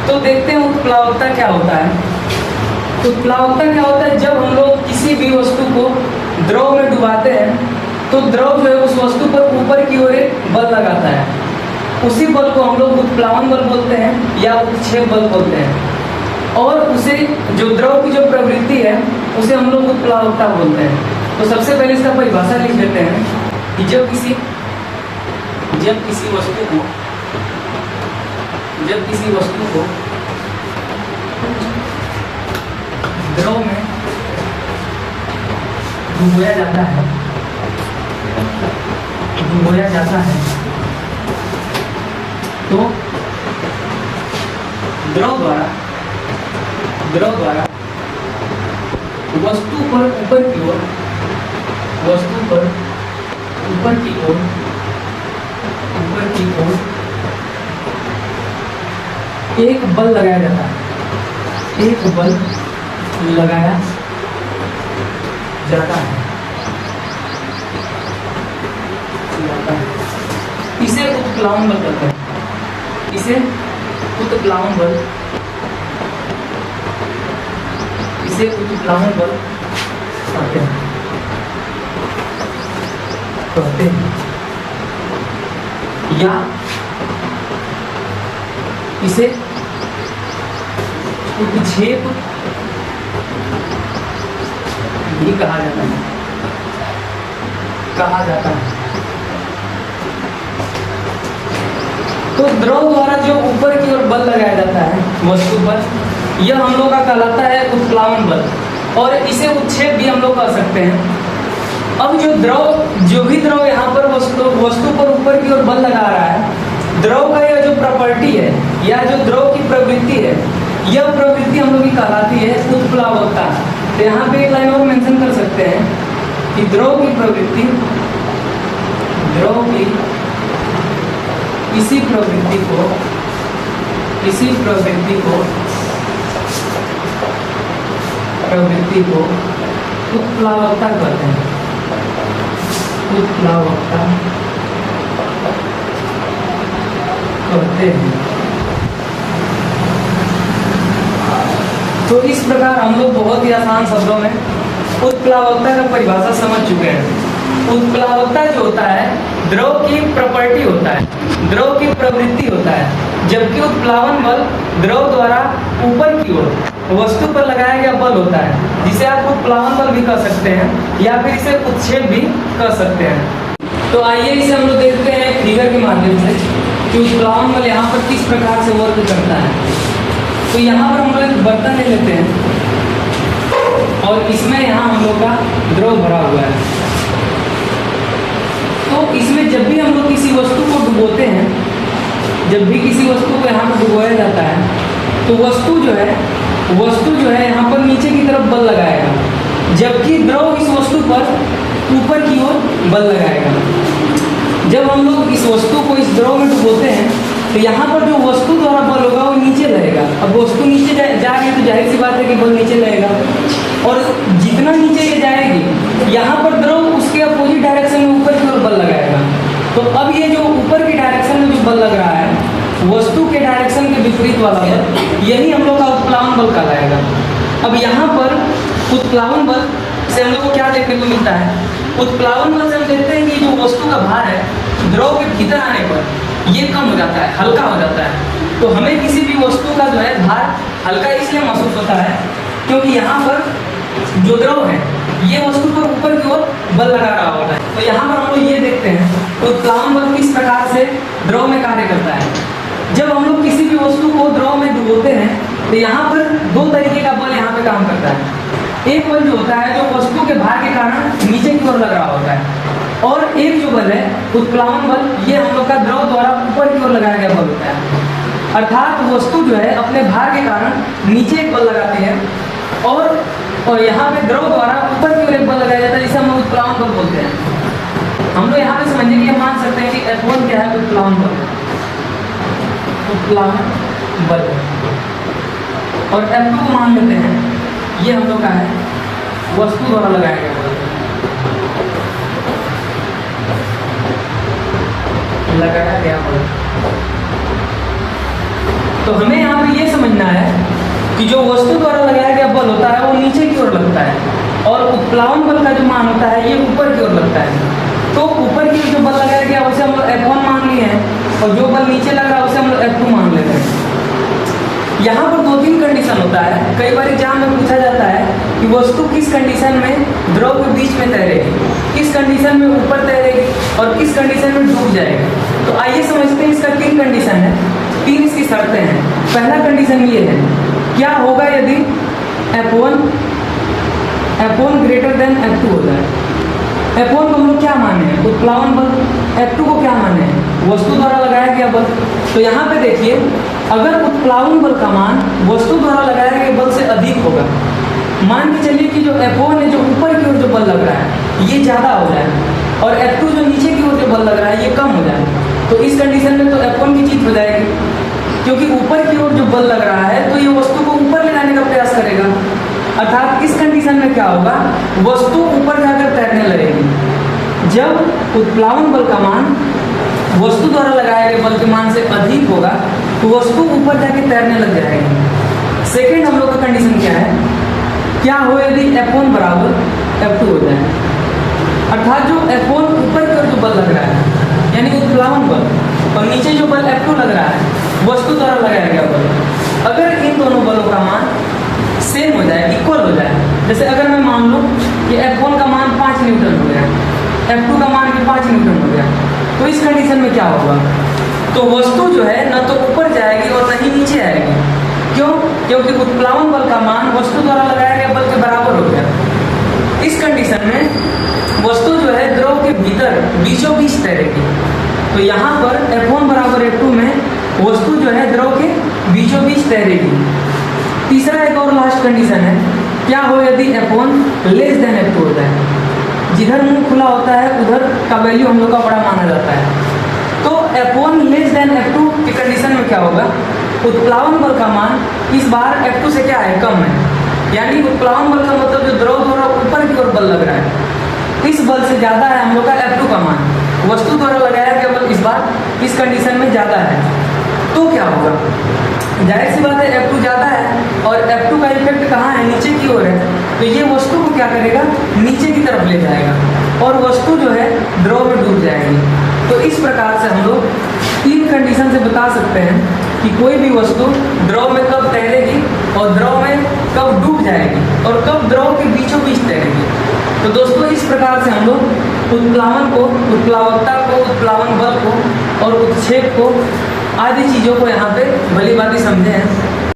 तो देखते हैं उत्प्लावकता क्या होता है। उत्प्लावकता क्या होता है, जब हम लोग किसी भी वस्तु को द्रव में डुबाते हैं तो द्रव जो है उस वस्तु पर ऊपर की ओर एक बल लगाता है। उसी बल को हम लोग उत्प्लावन बल बोलते हैं या उत्क्षेप बल बोलते हैं। और उसे जो द्रव की जो प्रवृत्ति है उसे हम लोग उत्प्लावकता बोलते हैं। तो सबसे पहले इसका परिभाषा लिख लेते हैं कि जब किसी वस्तु को द्रव में डुबोया जाता है तो द्रव द्वारा वस्तु पर ऊपर की ओर एक बल लगाया जाता है। इसे उत्प्लावन बल कहते हैं। इसे उत्प्लावन बल कहते हैं या इसे उत्क्षेप भी कहा जाता है। तो द्रव द्वारा जो ऊपर की ओर बल लगाया जाता है वस्तु पर, यह हम लोग का कहलाता है उत्प्लावन बल, और इसे उत्क्षेप भी हम लोग कह सकते हैं। अब जो भी द्रव यहाँ पर वस्तु पर ऊपर की ओर बल लगा रहा है, द्रव का यह जो प्रॉपर्टी है या जो द्रव की प्रवृत्ति है, यह प्रवृत्ति हम लोग की कहलाती है उत्प्लावकता। तो यहाँ पे एक लाइन और मेंशन कर सकते हैं कि द्रव की प्रवृत्ति इसी प्रवृत्ति को उत्प्लावकता कहते हैं। तो इस प्रकार हम लोग बहुत ही आसान शब्दों में उत्प्लावकता का परिभाषा समझ चुके हैं। उत्प्लावकता जो होता है द्रव की प्रॉपर्टी होता है, द्रव की प्रवृत्ति होता है, जबकि उत्प्लावन बल द्रव द्वारा ऊपर की ओर वस्तु पर लगाया गया बल होता है, जिसे आप उत्प्लावन बल भी कह सकते हैं या फिर इसे उत्क्षेप भी कह सकते हैं। तो आइए इसे हम लोग देखते हैं फिगर के माध्यम से कि उत्प्लावन बल यहाँ पर किस प्रकार से वर्क करता है। तो यहाँ पर हम लोग एक बर्तन ले लेते हैं और इसमें यहाँ हम लोग का द्रव भरा हुआ है। तो इसमें जब भी हम लोग किसी वस्तु को डुबोते हैं, जब भी किसी वस्तु को यहाँ पर डुबोया जाता है, तो वस्तु जो है यहाँ पर नीचे की तरफ बल लगाएगा, जबकि द्रव इस वस्तु पर ऊपर की ओर बल लगाएगा। जब हम लोग इस वस्तु को इस द्रव में डुबोते हैं तो यहाँ पर जो वस्तु द्वारा बल होगा वो नीचे रहेगा। अब वस्तु नीचे जाएगी तो जाहिर सी बात है कि बल नीचे रहेगा, और जितना नीचे ये जाएगी यहाँ पर द्रव उसके अपोजिट डायरेक्शन में ऊपर की ओर बल लगाएगा। तो अब ये जो ऊपर की डायरेक्शन में जो बल लग रहा है वस्तु के डायरेक्शन के विपरीत वाला बल, यही हम लोग का उत्प्लावन बल कहलाएगा। अब यहाँ पर उत्प्लावन बल से हम लोग को क्या देखने को मिलता है? उत्प्लावन बल से हम देखते हैं कि जो वस्तु का भार है द्रव के भीतर आने पर ये कम हो जाता है, हल्का हो जाता है। तो हमें किसी भी वस्तु का जो है भार हल्का इसलिए महसूस होता है क्योंकि यहाँ पर जो द्रव है ये वस्तु पर ऊपर की ओर बल लगा रहा होता है। तो यहाँ पर हम लोग ये देखते हैं उत्प्लावन बल किस प्रकार से द्रव में कार्य करता है। जब हम लोग किसी भी वस्तु को द्रव में डुबोते हैं तो यहाँ पर दो तरीके का बल यहाँ पे काम करता है। एक बल जो होता है जो वस्तु के भार के कारण नीचे की ओर लग रहा होता है, और एक जो बल है उत्प्लावन बल, ये हम लोग का द्रव द्वारा ऊपर की ओर लगाया गया बल होता है। अर्थात वस्तु जो है अपने भार के कारण नीचे एक बल लगाती है और यहाँ पे द्रव द्वारा ऊपर की ओर एक बल लगाया जाता है, जिसे हम उत्प्लावन बल बोलते हैं। हम लोग यहाँ पे समझने के लिए मान सकते हैं कि F1 क्या है? उत्प्लावन बल, उत्प्लावन बल, और F2 को मान लेते हैं ये हम लोग का है वस्तु द्वारा लगाया गया बल, लगाया गया बल। तो हमें यहाँ पे ये समझ कि जो वस्तु द्वारा लगाया गया बल होता है वो नीचे की ओर लगता है, और उत्प्लावन बल का जो मान होता है ये ऊपर की ओर लगता है। तो ऊपर की ओर जो बल लगाया गया उसे हम लोग F1 मान लिए हैं, और जो बल नीचे लग रहा है उसे हम लोग F2 मान लेते हैं। यहाँ पर 2-3 कंडीशन होता है। कई बार एग्जाम में पूछा जाता है कि वस्तु किस कंडीशन में द्रव के बीच में तैरेगी, किस कंडीशन में ऊपर तैरेगी और किस कंडीशन में डूब जाएगी। तो आइए समझते हैं, इसका 3 कंडीशन है, 3 इसकी शर्तें हैं। पहला कंडीशन ये है, क्या होगा यदि F1 ग्रेटर देन F2 हो जाए। F1 को हम लोग क्या माने हैं, उत्प्लावन बल। F2 को क्या माने हैं, वस्तु द्वारा लगाया गया बल। तो यहाँ पे देखिए, अगर उत्प्लावन बल का मान वस्तु द्वारा लगाया गए बल से अधिक होगा, मान के चलिए कि जो F1 है, जो ऊपर की ओर जो बल लग रहा है ये ज़्यादा हो जाए, और F2 जो नीचे की ओर जो बल लग रहा है ये कम हो जाए, तो इस कंडीशन में तो F1 की जीत हो जाएगी, क्योंकि ऊपर की ओर जो बल लग रहा है तो ये वस्तु को ऊपर ले जाने का प्रयास करेगा। अर्थात इस कंडीशन में क्या होगा, वस्तु ऊपर जाकर तैरने लगेगी। जब उत्प्लावन बल का मान वस्तु द्वारा लगाए गए बल के मान से अधिक होगा तो वस्तु ऊपर जाके तैरने लग जाएगी। सेकेंड हम लोग का कंडीशन क्या है, क्या हो यदि F1 बराबर F2 हो जाए। अर्थात जो F1 ऊपर की ओर जो बल लग रहा है यानी उत्प्लावन बल, और नीचे जो बल F2 लग रहा है वस्तु द्वारा लगाया गया बल, अगर इन दोनों बलों का मान सेम हो जाए, इक्वल हो जाए, जैसे अगर मैं मान लूँ कि F1 का मान 5 न्यूटन हो गया, F2 का मान भी 5 न्यूटन हो गया, तो इस कंडीशन में क्या होगा, तो वस्तु जो है न तो ऊपर जाएगी और न ही नीचे आएगी। क्यों, क्योंकि उत्प्लावन बल का मान वस्तु द्वारा लगाया गया बल के बराबर हो गया। इस कंडीशन में वस्तु जो है द्रव के भीतर बीचों बीच तैरेगी। तो यहाँ पर F1 बराबर F2 में वस्तु जो है द्रव के बीचों बीच तैरेगी। तीसरा एक और लास्ट कंडीशन है, क्या हो यदि F1 लेस देन F2 हो जाए। जिधर मुंह खुला होता है उधर का वैल्यू हम लोग का बड़ा माना जाता है। तो F1 लेस देन F2 की कंडीशन में क्या होगा, उत्प्लावन बल का मान इस बार F2 से क्या है, कम है। यानी उत्प्लावन बल का मतलब जो द्रव द्वारा ऊपर की ओर बल लग रहा है इस बल से ज़्यादा है हम लोग का F2 का मान। वस्तु द्वारा लगाया गया बल इस बार इस कंडीशन में ज़्यादा है, तो क्या होगा, जाहिर सी बात है F2 ज़्यादा है और F2 का इफेक्ट कहाँ है, नीचे की ओर है। तो ये वस्तु को क्या करेगा, नीचे की तरफ ले जाएगा और वस्तु जो है द्रव में डूब जाएगी। तो इस प्रकार से हम लोग 3 कंडीशन से बता सकते हैं कि कोई भी वस्तु द्रव में कब तैरेगी और द्रव में कब डूब जाएगी और कब द्रव के बीचों बीच तैरेगी। तो दोस्तों इस प्रकार से हम लोग उत्प्लावन को, उत्प्लावकता को, उत्प्लावन बल को और उत्क्षेप को आदि चीज़ों को यहाँ पे भली भांति समझे हैं।